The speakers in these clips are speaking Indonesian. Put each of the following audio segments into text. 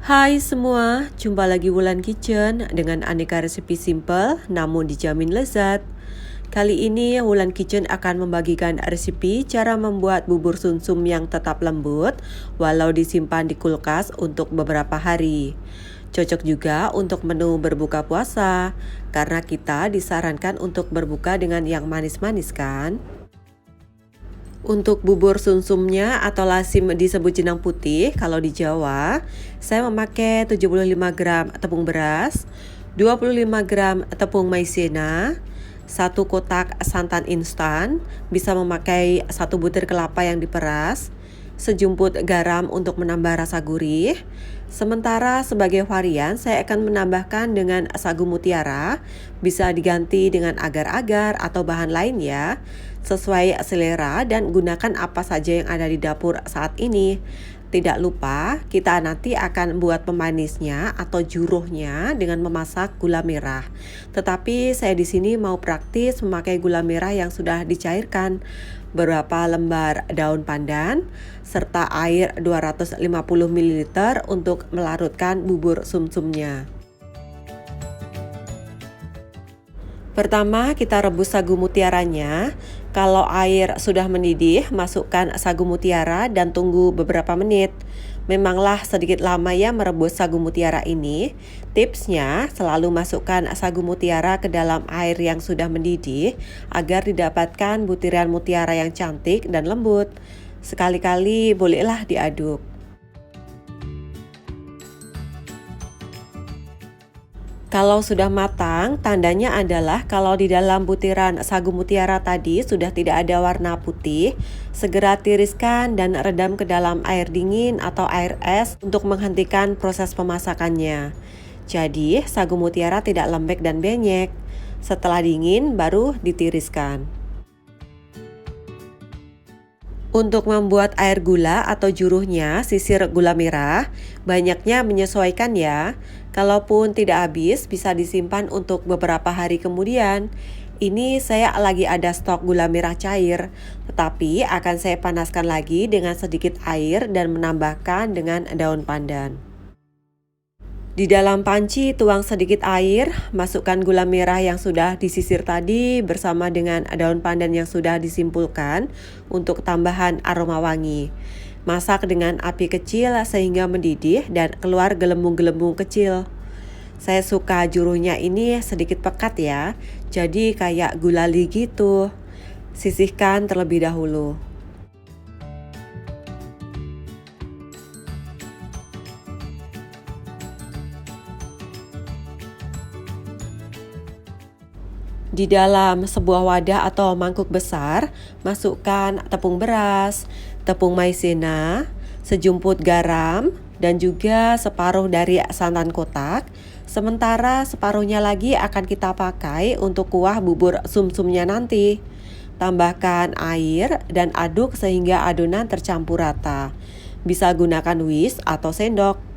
Hai semua, jumpa lagi Wulan Kitchen dengan aneka resep simple namun dijamin lezat. Kali ini Wulan Kitchen akan membagikan resep cara membuat bubur sumsum yang tetap lembut walau disimpan di kulkas untuk beberapa hari. Cocok juga untuk menu berbuka puasa, karena kita disarankan untuk berbuka dengan yang manis-manis kan? Untuk bubur sumsumnya atau lasim disebut jenang putih kalau di Jawa, saya memakai 75 gram tepung beras, 25 gram tepung maizena, 1 kotak santan instan, bisa memakai 1 butir kelapa yang diperas, sejumput garam untuk menambah rasa gurih. Sementara sebagai varian saya akan menambahkan dengan sagu mutiara, bisa diganti dengan agar-agar atau bahan lain ya, sesuai selera dan gunakan apa saja yang ada di dapur saat ini. Tidak lupa, kita nanti akan buat pemanisnya atau juruhnya dengan memasak gula merah. Tetapi saya di sini mau praktis memakai gula merah yang sudah dicairkan, beberapa lembar daun pandan, serta air 250 ml untuk melarutkan bubur sumsumnya. Pertama, kita rebus sagu mutiaranya. Kalau air sudah mendidih, masukkan sagu mutiara dan tunggu beberapa menit. Memanglah sedikit lama ya merebus sagu mutiara ini. Tipsnya, selalu masukkan sagu mutiara ke dalam air yang sudah mendidih agar didapatkan butiran mutiara yang cantik dan lembut. Sekali-kali bolehlah diaduk. Kalau sudah matang, tandanya adalah kalau di dalam butiran sagu mutiara tadi sudah tidak ada warna putih, segera tiriskan dan redam ke dalam air dingin atau air es untuk menghentikan proses pemasakannya. Jadi, sagu mutiara tidak lembek dan benyek. Setelah dingin, baru ditiriskan. Untuk membuat air gula atau juruhnya, sisir gula merah, banyaknya menyesuaikan ya. Kalaupun tidak habis, bisa disimpan untuk beberapa hari kemudian. Ini saya lagi ada stok gula merah cair, tetapi akan saya panaskan lagi dengan sedikit air dan menambahkan dengan daun pandan. Di dalam panci tuang sedikit air, masukkan gula merah yang sudah disisir tadi bersama dengan daun pandan yang sudah disimpulkan untuk tambahan aroma wangi. Masak dengan api kecil sehingga mendidih dan keluar gelembung-gelembung kecil. Saya suka juruhnya ini sedikit pekat ya, jadi kayak gulali gitu. Sisihkan terlebih dahulu. Di dalam sebuah wadah atau mangkuk besar, masukkan tepung beras, tepung maizena, sejumput garam, dan juga separuh dari santan kotak. Sementara separuhnya lagi akan kita pakai untuk kuah bubur sumsumnya nanti. Tambahkan air dan aduk sehingga adonan tercampur rata. Bisa gunakan whisk atau sendok.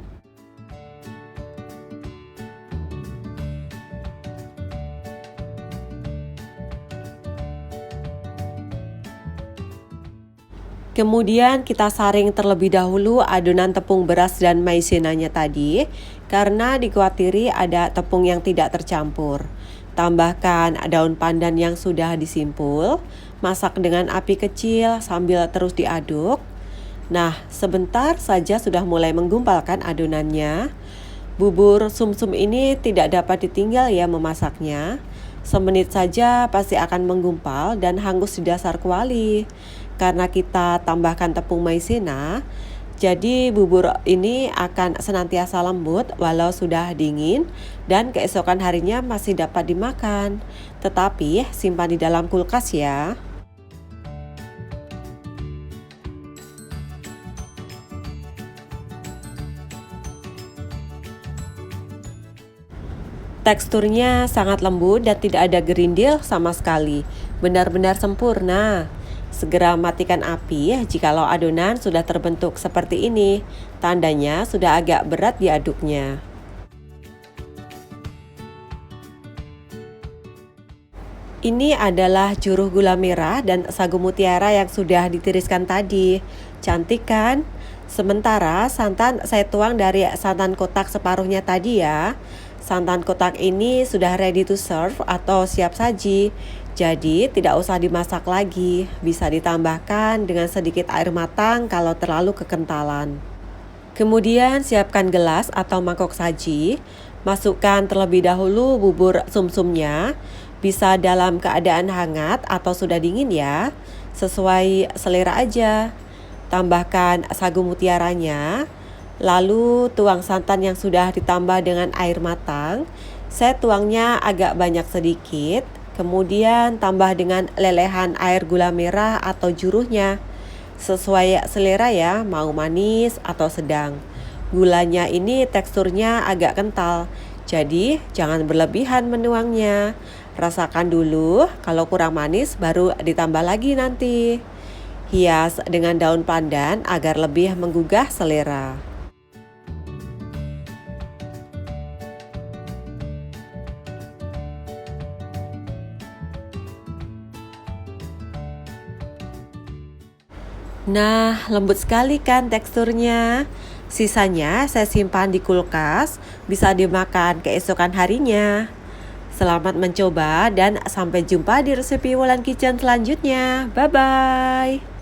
Kemudian kita saring terlebih dahulu adonan tepung beras dan maizenanya tadi, karena dikhawatiri ada tepung yang tidak tercampur. Tambahkan daun pandan yang sudah disimpul, masak dengan api kecil sambil terus diaduk. Nah, sebentar saja sudah mulai menggumpalkan adonannya. Bubur sumsum ini tidak dapat ditinggal ya memasaknya. Semenit saja pasti akan menggumpal dan hangus di dasar kuali. Karena kita tambahkan tepung maizena, jadi bubur ini akan senantiasa lembut walau sudah dingin dan keesokan harinya masih dapat dimakan. Tetapi simpan di dalam kulkas ya. Teksturnya sangat lembut dan tidak ada gerindil sama sekali. Benar-benar sempurna. Segera matikan api jikalau adonan sudah terbentuk seperti ini. Tandanya sudah agak berat diaduknya. Ini adalah juruh gula merah dan sagu mutiara yang sudah ditiriskan tadi. Cantik kan? Sementara santan saya tuang dari santan kotak separuhnya tadi ya. Santan kotak ini sudah ready to serve atau siap saji. Jadi tidak usah dimasak lagi. Bisa ditambahkan dengan sedikit air matang kalau terlalu kekentalan. Kemudian siapkan gelas atau mangkok saji. Masukkan terlebih dahulu bubur sumsumnya. Bisa dalam keadaan hangat atau sudah dingin ya. Sesuai selera aja. Tambahkan sagu mutiaranya. Lalu tuang santan yang sudah ditambah dengan air matang. Saya tuangnya agak banyak sedikit. Kemudian tambah dengan lelehan air gula merah atau juruhnya. Sesuai selera ya, mau manis atau sedang. Gulanya ini teksturnya agak kental, jadi jangan berlebihan menuangnya. Rasakan dulu, kalau kurang manis baru ditambah lagi nanti. Hias dengan daun pandan agar lebih menggugah selera. Nah, lembut sekali kan teksturnya. Sisanya saya simpan di kulkas, bisa dimakan keesokan harinya. Selamat mencoba dan sampai jumpa di resepi Wulan Kitchen selanjutnya. Bye-bye.